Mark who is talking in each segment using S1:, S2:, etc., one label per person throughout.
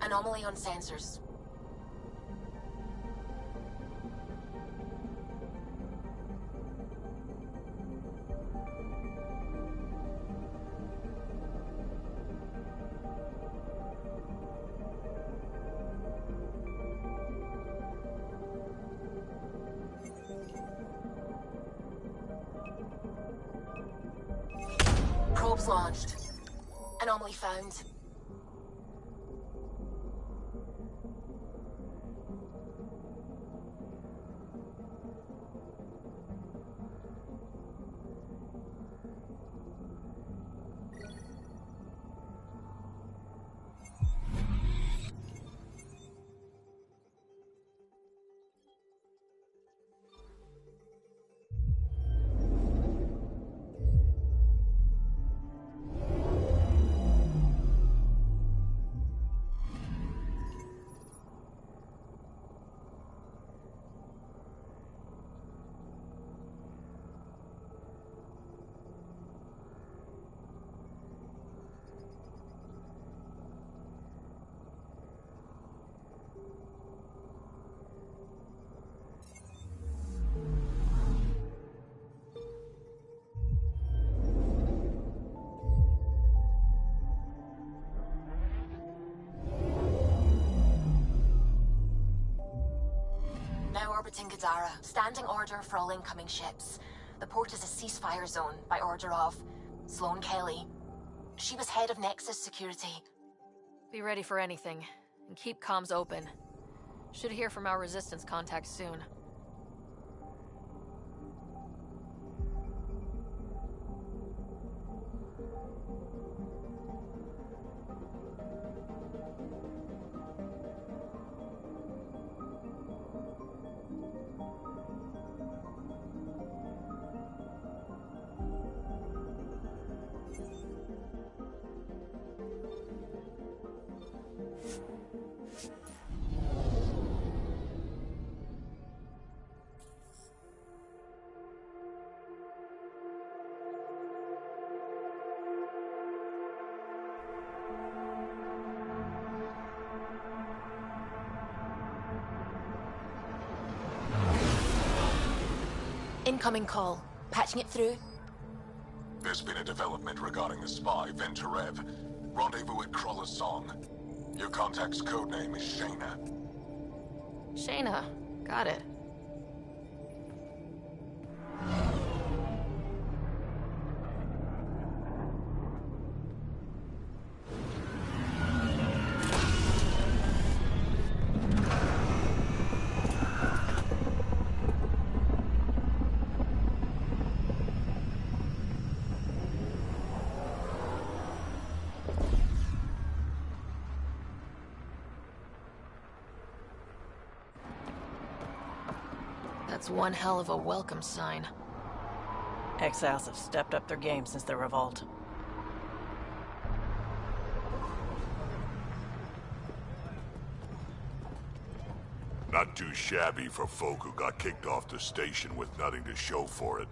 S1: Anomaly on sensors. Probes launched. Anomaly found. in Gadara. Standing order for all incoming ships. The port is a ceasefire zone by order of Sloane Kelly. She was head of Nexus security.
S2: Be ready for anything, and keep comms open. Should hear from our resistance contacts soon.
S1: Incoming call. Patching it through.
S3: There's been a development regarding the spy, Venturev. Rendezvous at Crawler's Song. Your contact's codename is Shayna.
S2: Shayna. Got it. That's one hell of a welcome sign.
S4: Exiles have stepped up their game since the revolt.
S5: Not too shabby for folk who got kicked off the station with nothing to show for it.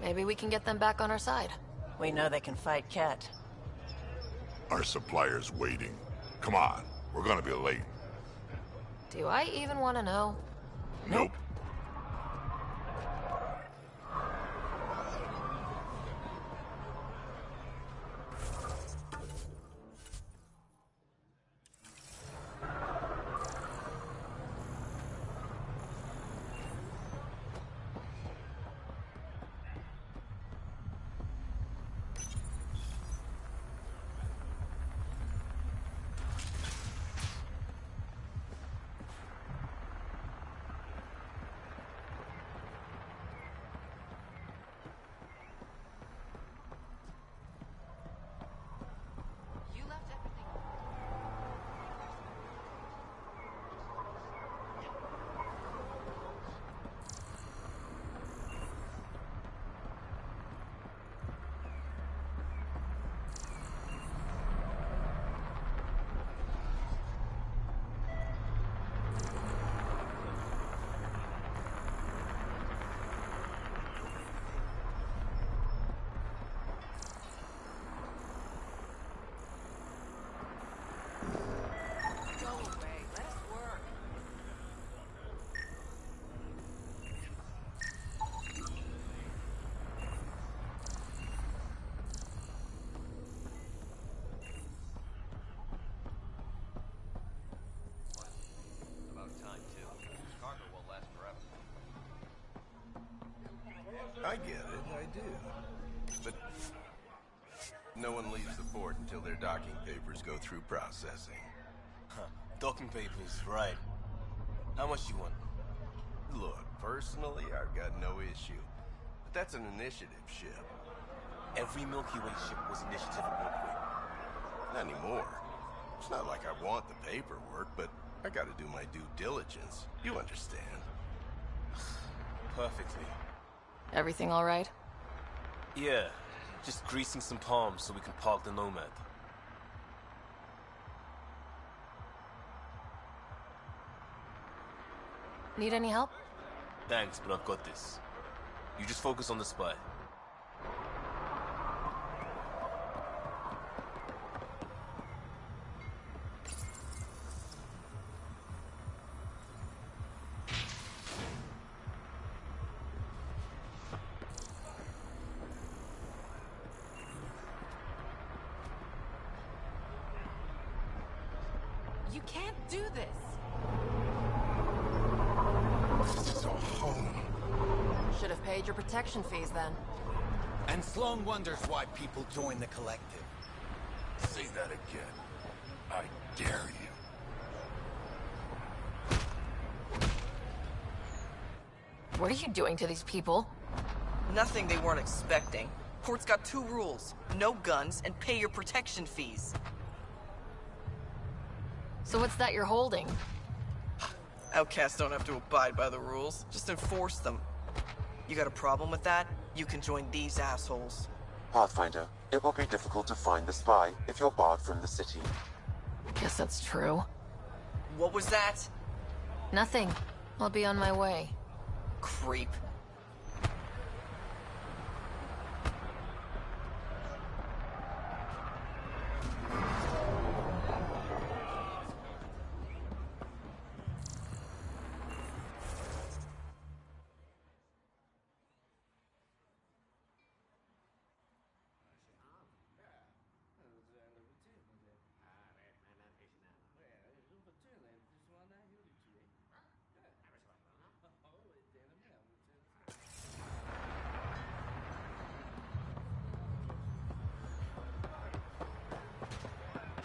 S2: Maybe we can get them back on our side.
S4: We know they can fight Ket.
S5: Our supplier's waiting. Come on, we're gonna be late.
S2: Do I even want to know?
S5: Nope.
S6: I get it, I do. But no one leaves the port until their docking papers go through processing.
S7: Huh. Docking papers, right. How much do you want?
S6: Look, personally, I've got no issue. But that's an initiative ship.
S7: Every Milky Way ship was initiative at one point.
S6: Not anymore. It's not like I want the paperwork, but I gotta do my due diligence. You understand.
S7: Perfectly.
S2: Everything all right?
S7: Yeah, just greasing some palms so we can park the Nomad.
S2: Need any help?
S7: Thanks, but I've got this. You just focus on the spy.
S8: You can't do this!
S6: This is our home.
S2: Should have paid your protection fees then.
S9: And Sloan wonders why people join the collective.
S6: Say that again. I dare you.
S2: What are you doing to these people?
S4: Nothing they weren't expecting. Port's got 2 rules. No guns, and pay your protection fees.
S2: So what's that you're holding?
S4: Outcasts don't have to abide by the rules. Just enforce them. You got a problem with that? You can join these assholes.
S10: Pathfinder, it will be difficult to find the spy if you're barred from the city.
S2: Guess that's true.
S4: What was that?
S2: Nothing. I'll be on my way.
S4: Creep.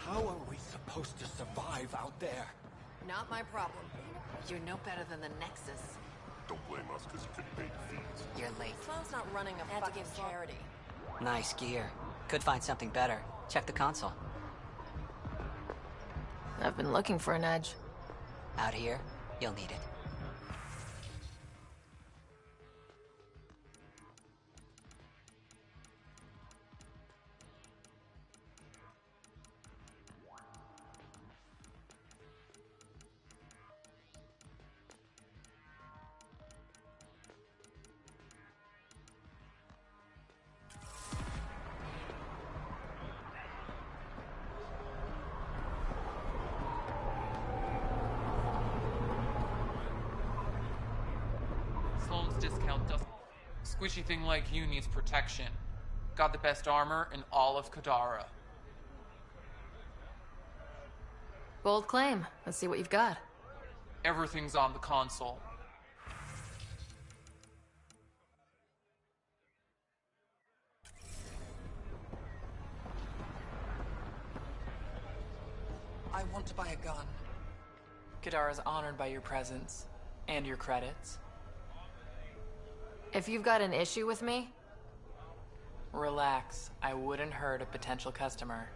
S9: How are we supposed to survive out there?
S8: Not my problem. You're no better than the Nexus.
S5: Don't blame us because you couldn't pay the fees.
S8: You're late. Sloan's not running a
S11: Had to
S8: fucking
S11: give
S8: charity.
S11: Nice gear. Could find something better. Check the console.
S2: I've been looking for an edge.
S11: Out here, you'll need it.
S12: Sloan's discount doesn't. Squishy thing like you needs protection. Got the best armor in all of Kadara.
S2: Bold claim. Let's see what you've got.
S12: Everything's on the console.
S13: I want to buy a gun. Kadara's honored by your presence. And your credits.
S2: If you've got an issue with me,
S13: Relax. I wouldn't hurt a potential customer.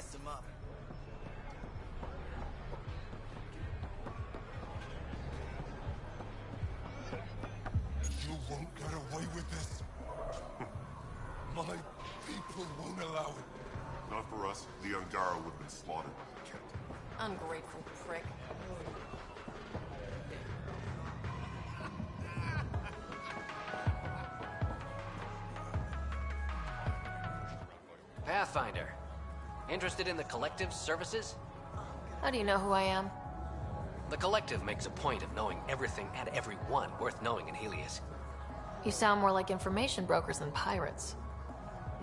S4: mess him up.
S5: You won't get away with this. My people won't allow it. Not for us. The Angara would have been slaughtered.
S8: Ungrateful prick.
S14: Pathfinder. Interested in the Collective's services?
S2: How do you know who I am?
S14: The Collective makes a point of knowing everything and everyone worth knowing in Helios.
S2: You sound more like information brokers than pirates.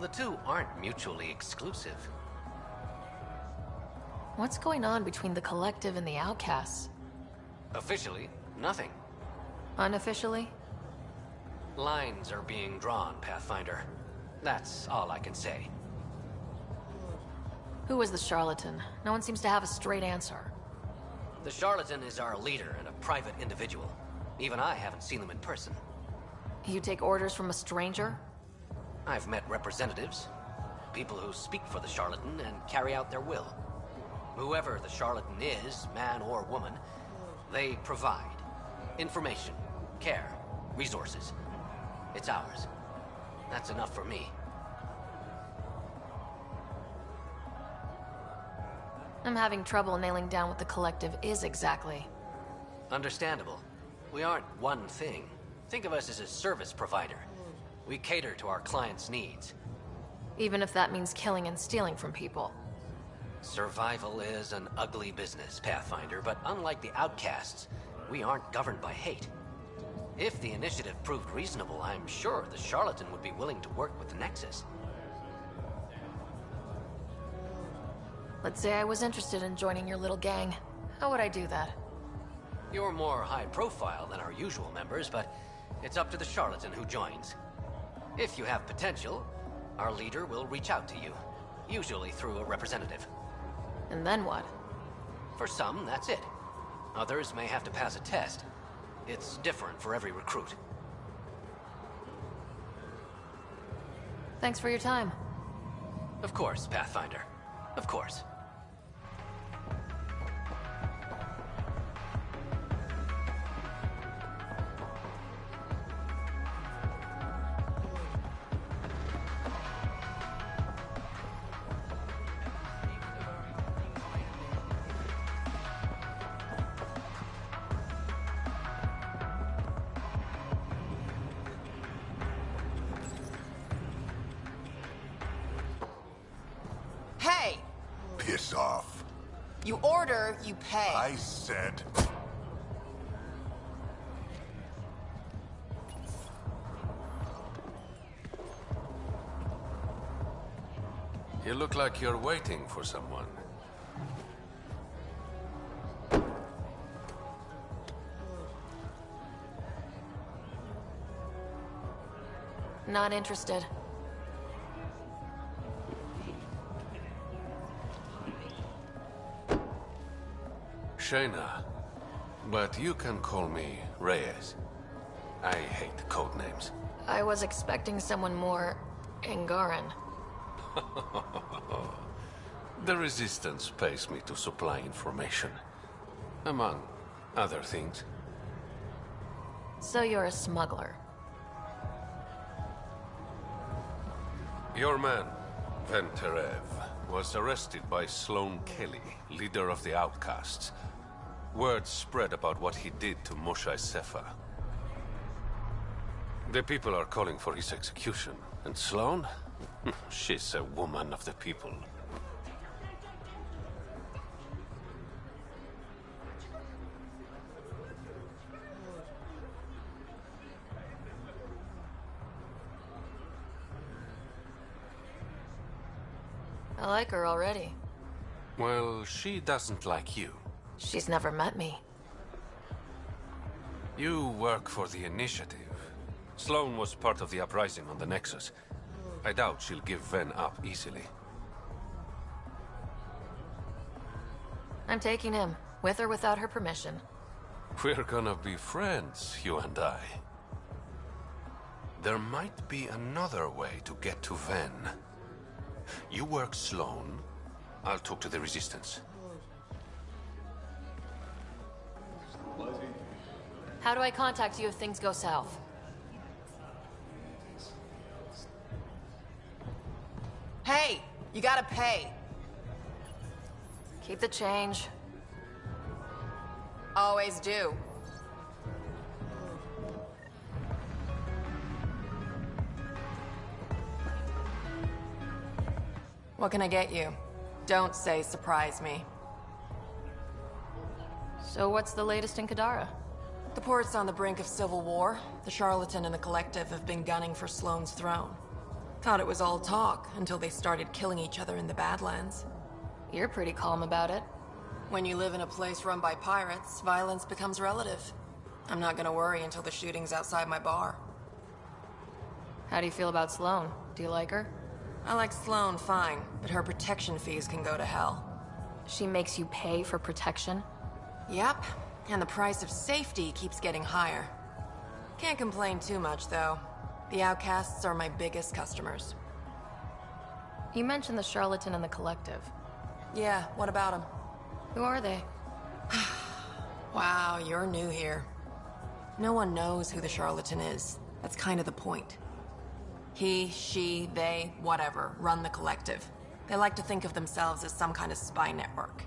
S14: The two aren't mutually exclusive.
S2: What's going on between the Collective and the Outcasts?
S14: Officially, nothing.
S2: Unofficially?
S14: Lines are being drawn, Pathfinder. That's all I can say.
S2: Who is the charlatan? No one seems to have a straight answer.
S14: The charlatan is our leader and a private individual. Even I haven't seen them in person.
S2: You take orders from a stranger?
S14: I've met representatives. People who speak for the charlatan and carry out their will. Whoever the charlatan is, man or woman, they provide information, care, resources. It's ours. That's enough for me.
S2: I'm having trouble nailing down what the Collective is exactly.
S14: Understandable. We aren't one thing. Think of us as a service provider. We cater to our clients' needs.
S2: Even if that means killing and stealing from people.
S14: Survival is an ugly business, Pathfinder, but unlike the Outcasts, we aren't governed by hate. If the initiative proved reasonable, I'm sure the charlatan would be willing to work with the Nexus.
S2: Let's say I was interested in joining your little gang. How would I do that?
S14: You're more high profile than our usual members, but it's up to the charlatan who joins. If you have potential, our leader will reach out to you, usually through a representative.
S2: And then what?
S14: For some, that's it. Others may have to pass a test. It's different for every recruit.
S2: Thanks for your time.
S14: Of course, Pathfinder. Of course.
S8: Hey!
S5: Piss off.
S8: You order, you pay.
S5: I said...
S15: You look like you're waiting for someone.
S2: Not interested.
S15: Shayna, but you can call me Reyes. I hate code names.
S2: I was expecting someone more Angaran.
S15: The Resistance pays me to supply information, among other things.
S2: So you're a smuggler.
S15: Your man, Venterev, was arrested by Sloane Kelly, leader of the Outcasts. Word spread about what he did to Moshae Sefa. The people are calling for his execution. And Sloane? She's a woman of the people.
S2: I like her already.
S15: Well, she doesn't like you.
S2: She's never met me.
S15: You work for the Initiative. Sloane was part of the uprising on the Nexus. I doubt she'll give Ven up easily.
S2: I'm taking him, with or without her permission.
S15: We're gonna be friends, you and I. There might be another way to get to Ven. You work Sloane, I'll talk to the Resistance.
S2: How do I contact you if things go south?
S13: Hey, you gotta pay.
S2: Keep the change.
S13: Always do. What can I get you? Don't say surprise me.
S2: So what's the latest in Kadara?
S13: The port's on the brink of civil war. The Charlatan and the Collective have been gunning for Sloane's throne. Thought it was all talk until they started killing each other in the Badlands.
S2: You're pretty calm about it.
S13: When you live in a place run by pirates, violence becomes relative. I'm not gonna worry until the shooting's outside my bar.
S2: How do you feel about Sloane? Do you like her?
S13: I like Sloane fine, but her protection fees can go to hell.
S2: She makes you pay for protection?
S13: Yep, and the price of safety keeps getting higher. Can't complain too much, though. The outcasts are my biggest customers.
S2: You mentioned the Charlatan and the Collective.
S13: Yeah, what about them?
S2: Who are they?
S13: Wow, you're new here. No one knows who the Charlatan is. That's kind of the point. He, she, they, whatever, run the Collective. They like to think of themselves as some kind of spy network.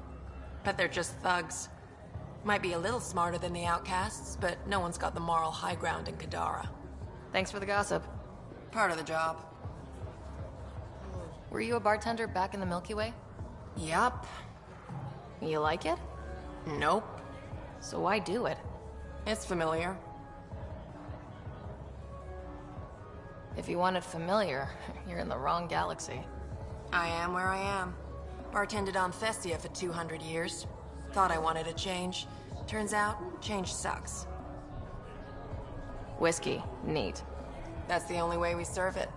S13: But they're just thugs. Might be a little smarter than the outcasts, but no one's got the moral high ground in Kadara.
S2: Thanks for the gossip.
S13: Part of the job.
S2: Were you a bartender back in the Milky Way?
S13: Yup.
S2: You like it?
S13: Nope.
S2: So why do it?
S13: It's familiar.
S2: If you want it familiar, you're in the wrong galaxy.
S13: I am where I am. Bartended on Thessia for 200 years. Thought I wanted a change. Turns out, change sucks.
S2: Whiskey. Neat.
S13: That's the only way we serve it.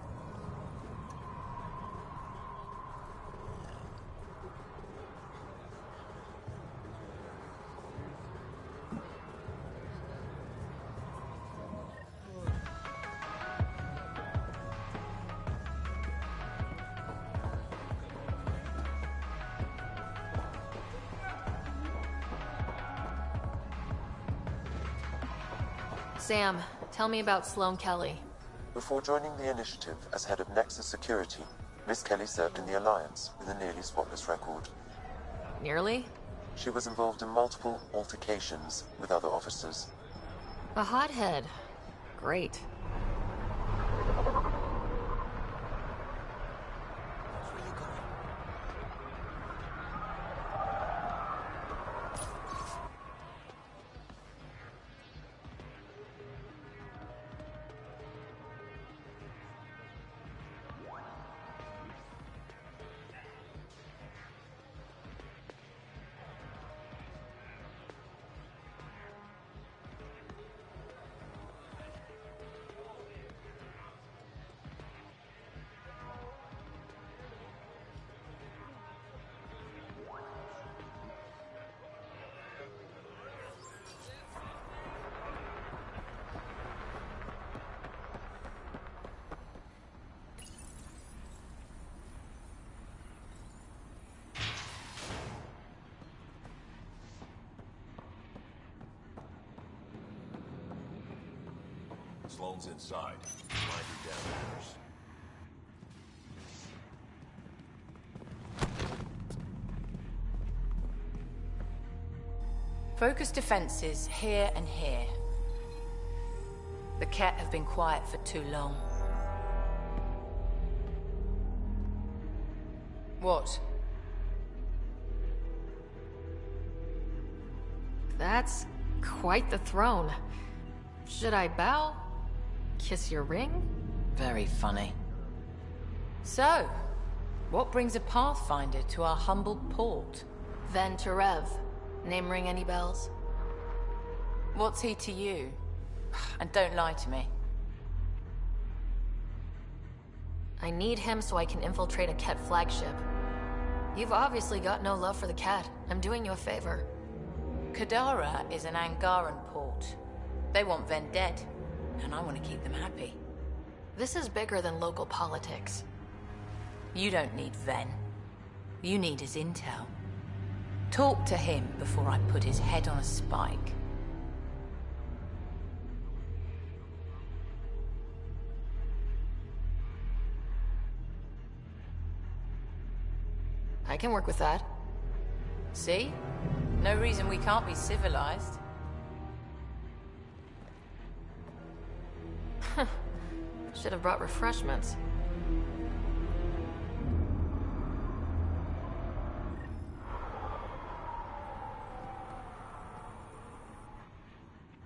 S2: Sam, tell me about Sloane Kelly.
S10: Before joining the initiative as head of Nexus Security, Miss Kelly served in the Alliance with a nearly spotless record.
S2: Nearly?
S10: She was involved in multiple altercations with other officers.
S2: A hothead. Great.
S16: Sloane's inside. Mind your damn manners.
S17: Focus defenses here and here. The Ket have been quiet for too long. What?
S2: That's quite the throne. Should I bow? Kiss your ring?
S17: Very funny. So, what brings a Pathfinder to our humble port?
S2: Ven Terev. Name ring any bells?
S17: What's he to you? And don't lie to me.
S2: I need him so I can infiltrate a Ket flagship. You've obviously got no love for the cat. I'm doing you a favor.
S17: Kadara is an Angaran port. They want Ven dead, and I want to keep them happy.
S2: This is bigger than local politics.
S17: You don't need Ven. You need his intel. Talk to him before I put his head on a spike.
S2: I can work with that.
S17: See? No reason we can't be civilized.
S2: Should have brought refreshments.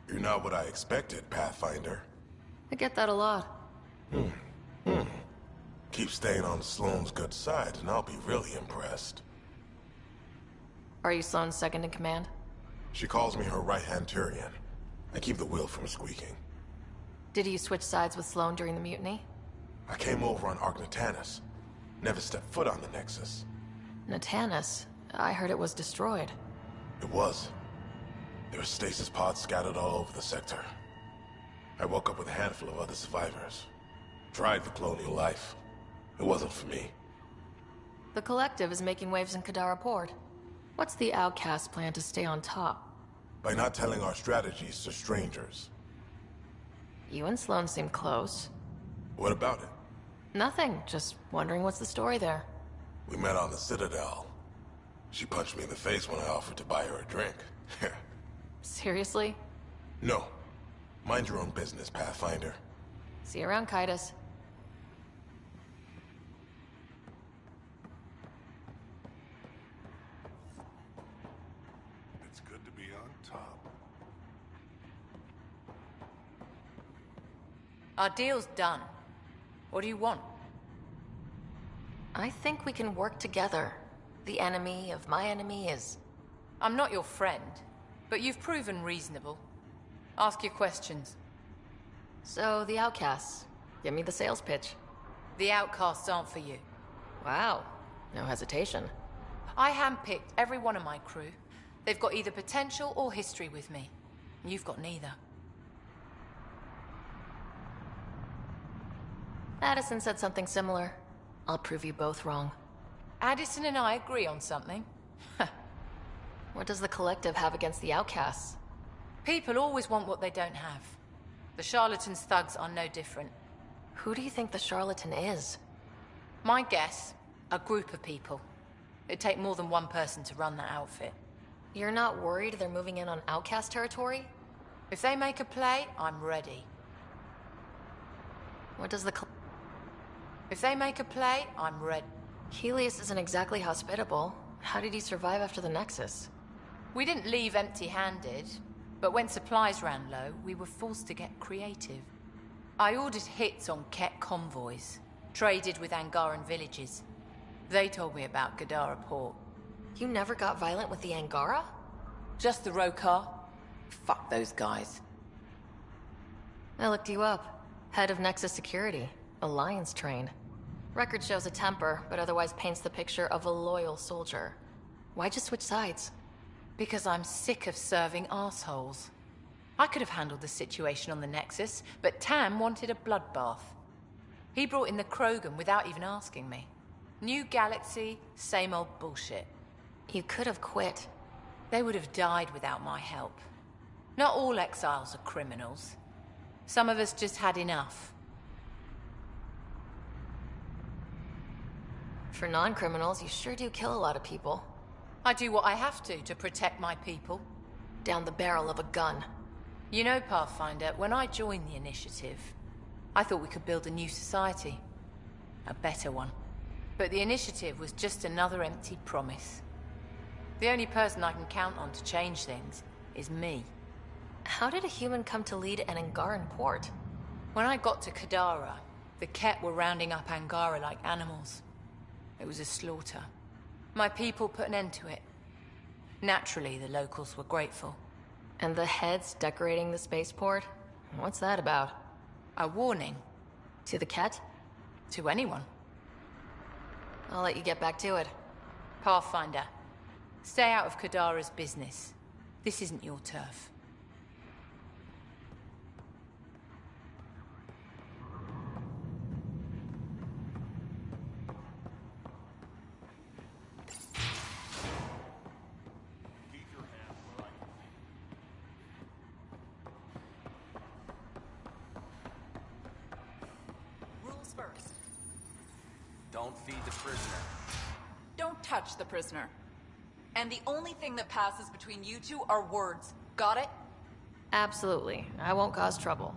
S5: You're not what I expected, Pathfinder.
S2: I get that a lot.
S5: Keep staying on Sloane's good side, and I'll be really impressed.
S2: Are you Sloane's second in command?
S5: She calls me her right-hand Turian. I keep the wheel from squeaking.
S2: Did you switch sides with Sloane during the mutiny?
S5: I came over on Argnatanus. Never stepped foot on the Nexus.
S2: Natanus? I heard it was destroyed.
S5: It was. There were stasis pods scattered all over the sector. I woke up with a handful of other survivors. Tried the colonial life. It wasn't for me.
S2: The Collective is making waves in Kadara Port. What's the Outcast plan to stay on top?
S5: By not telling our strategies to strangers.
S2: You and Sloane seem close.
S5: What about it?
S2: Nothing, just wondering what's the story there.
S5: We met on the Citadel. She punched me in the face when I offered to buy her a drink.
S2: Seriously?
S5: No. Mind your own business, Pathfinder.
S2: See you around, Kaitis.
S5: It's good to be on top.
S17: Our deal's done. What do you want?
S2: I think we can work together. The enemy of my enemy is...
S17: I'm not your friend, but you've proven reasonable. Ask your questions.
S2: So, the Outcasts. Give me the sales pitch.
S17: The Outcasts aren't for you.
S2: Wow. No hesitation.
S17: I handpicked every one of my crew. They've got either potential or history with me. You've got neither.
S2: Addison said something similar. I'll prove you both wrong.
S17: Addison and I agree on something.
S2: What does the Collective have against the Outcasts?
S17: People always want what they don't have. The Charlatan's thugs are no different.
S2: Who do you think the Charlatan is?
S17: My guess, a group of people. It'd take more than one person to run that outfit.
S2: You're not worried they're moving in on Outcast territory?
S17: If they make a play, I'm ready.
S2: What does the
S17: If they make a play, I'm ready.
S2: Helios isn't exactly hospitable. How did he survive after the Nexus?
S17: We didn't leave empty-handed, but when supplies ran low, we were forced to get creative. I ordered hits on Ket convoys, traded with Angaran villages. They told me about Kadara Port.
S2: You never got violent with the Angara?
S17: Just the Rokar. Fuck those guys.
S2: I looked you up. Head of Nexus Security. Alliance trained. Record shows a temper, but otherwise paints the picture of a loyal soldier. Why'd you switch sides?
S17: Because I'm sick of serving assholes. I could have handled the situation on the Nexus, but Tam wanted a bloodbath. He brought in the Krogan without even asking me. New galaxy, same old bullshit.
S2: You could have quit.
S17: They would have died without my help. Not all exiles are criminals. Some of us just had enough.
S2: For non-criminals, you sure do kill a lot of people.
S17: I do what I have to protect my people.
S2: Down the barrel of a gun.
S17: You know, Pathfinder, when I joined the Initiative, I thought we could build a new society. A better one. But the Initiative was just another empty promise. The only person I can count on to change things is me.
S2: How did a human come to lead an Angaran port?
S17: When I got to Kadara, the Ket were rounding up Angara like animals. It was a slaughter. My people put an end to it. Naturally, the locals were grateful.
S2: And the heads decorating the spaceport? What's that about?
S17: A warning.
S2: To the Ket?
S17: To anyone.
S2: I'll let you get back to it.
S17: Pathfinder, stay out of Kadara's business. This isn't your turf.
S8: first.
S9: Don't feed the prisoner.
S8: Don't touch the prisoner. And the only thing that passes between you two are words. Got it?
S2: Absolutely. I won't cause trouble.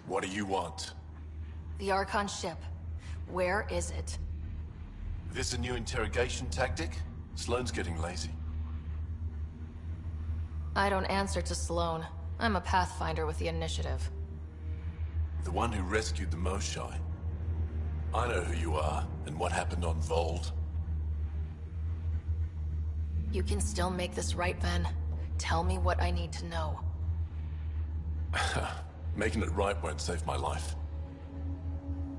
S5: What do you want?
S2: The Archon ship. Where is it?
S5: This a new interrogation tactic? Sloane's getting lazy.
S2: I don't answer to Sloane. I'm a Pathfinder with the initiative.
S5: The one who rescued the Moshai. I know who you are, and what happened on Vold.
S2: You can still make this right, Ben. Tell me what I need to know.
S5: Making it right won't save my life.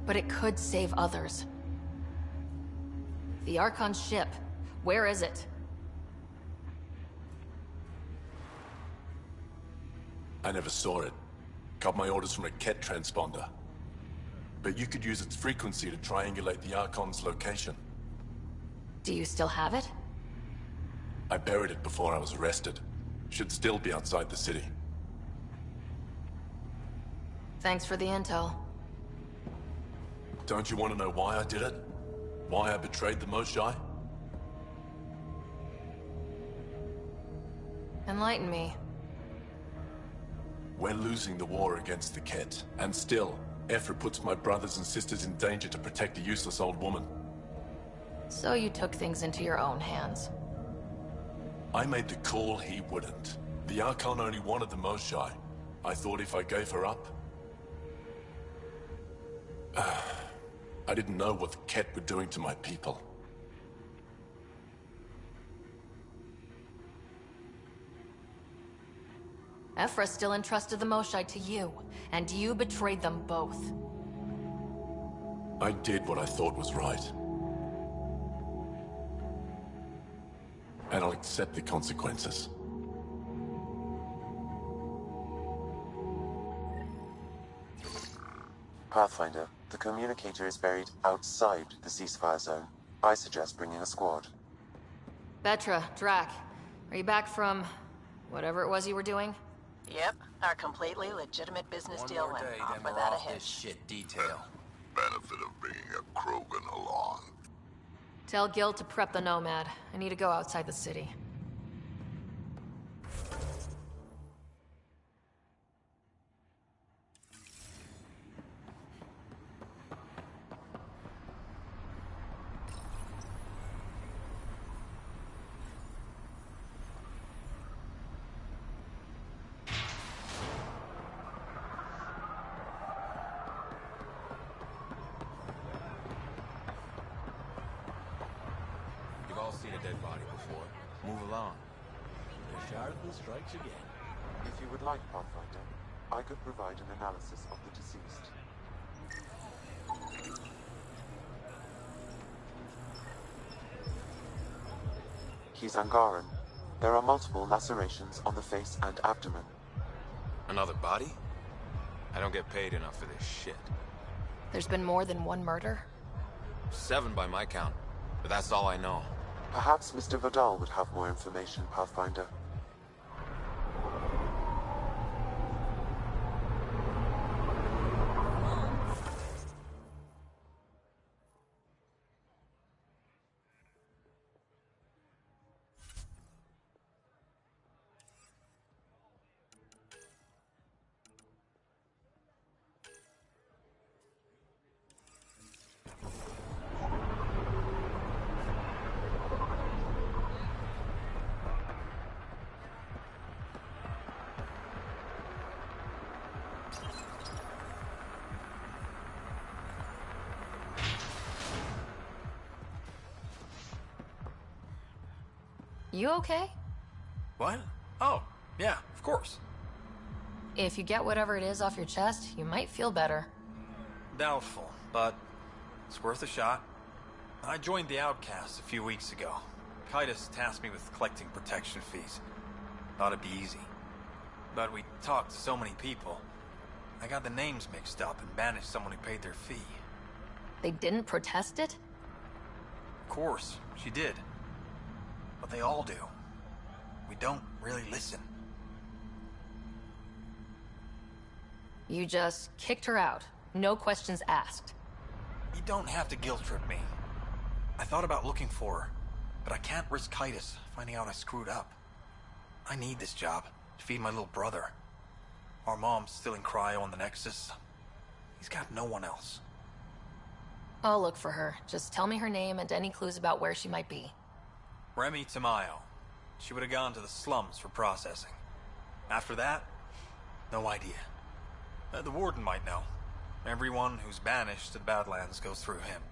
S2: But it could save others. The Archon ship. Where is it?
S5: I never saw it. Got my orders from a Ket transponder. But you could use its frequency to triangulate the Archon's location.
S2: Do you still have it?
S5: I buried it before I was arrested. Should still be outside the city.
S2: Thanks for the intel.
S5: Don't you want to know why I did it? Why I betrayed the Moshai?
S2: Enlighten me.
S5: We're losing the war against the Ket, and still, Ephra puts my brothers and sisters in danger to protect a useless old woman.
S2: So you took things into your own hands.
S5: I made the call he wouldn't. The Archon only wanted the Moshai. I thought if I gave her up... I didn't know what the Ket were doing to my people.
S2: Ephra still entrusted the Moshai to you, and you betrayed them both.
S5: I did what I thought was right. And I'll accept the consequences.
S10: Pathfinder, the communicator is buried outside the ceasefire zone. I suggest bringing a squad.
S2: Betra, Drac, are you back from whatever it was you were doing?
S18: Yep, our completely legitimate business
S9: One
S18: deal
S9: more
S18: went
S9: day,
S18: off
S9: then we're
S18: without a
S9: off this
S18: hitch.
S9: shit detail.
S3: Benefit of bringing a Krogan along.
S2: Tell Gil to prep the Nomad. I need to go outside the city.
S16: You've all seen a dead body before. Move along. The Charlatan strikes again.
S10: If you would like, Pathfinder, I could provide an analysis of the deceased. He's Angaran. There are multiple lacerations on the face and abdomen.
S16: Another body? I don't get paid enough for this shit.
S2: There's been more than one murder?
S16: 7 by my count, but that's all I know.
S10: Perhaps Mr. Vidal would have more information, Pathfinder.
S2: You okay?
S9: What? Oh, yeah, of course.
S2: If you get whatever it is off your chest, you might feel better.
S9: Doubtful, but it's worth a shot. I joined the Outcasts a few weeks ago. Kaitis tasked me with collecting protection fees. Thought it'd be easy. But we talked to so many people. I got the names mixed up and banished someone who paid their fee.
S2: They didn't protest it?
S9: Of course, she did. But they all do. We don't really listen.
S2: You just kicked her out. No questions asked.
S9: You don't have to guilt trip me. I thought about looking for her, but I can't risk Titus finding out I screwed up. I need this job to feed my little brother. Our mom's still in cryo on the Nexus. He's got no one else.
S2: I'll look for her. Just tell me her name and any clues about where she might be.
S9: Remy Tamayo. She would have gone to the slums for processing. After that, no idea. The warden might know. Everyone who's banished to the Badlands goes through him.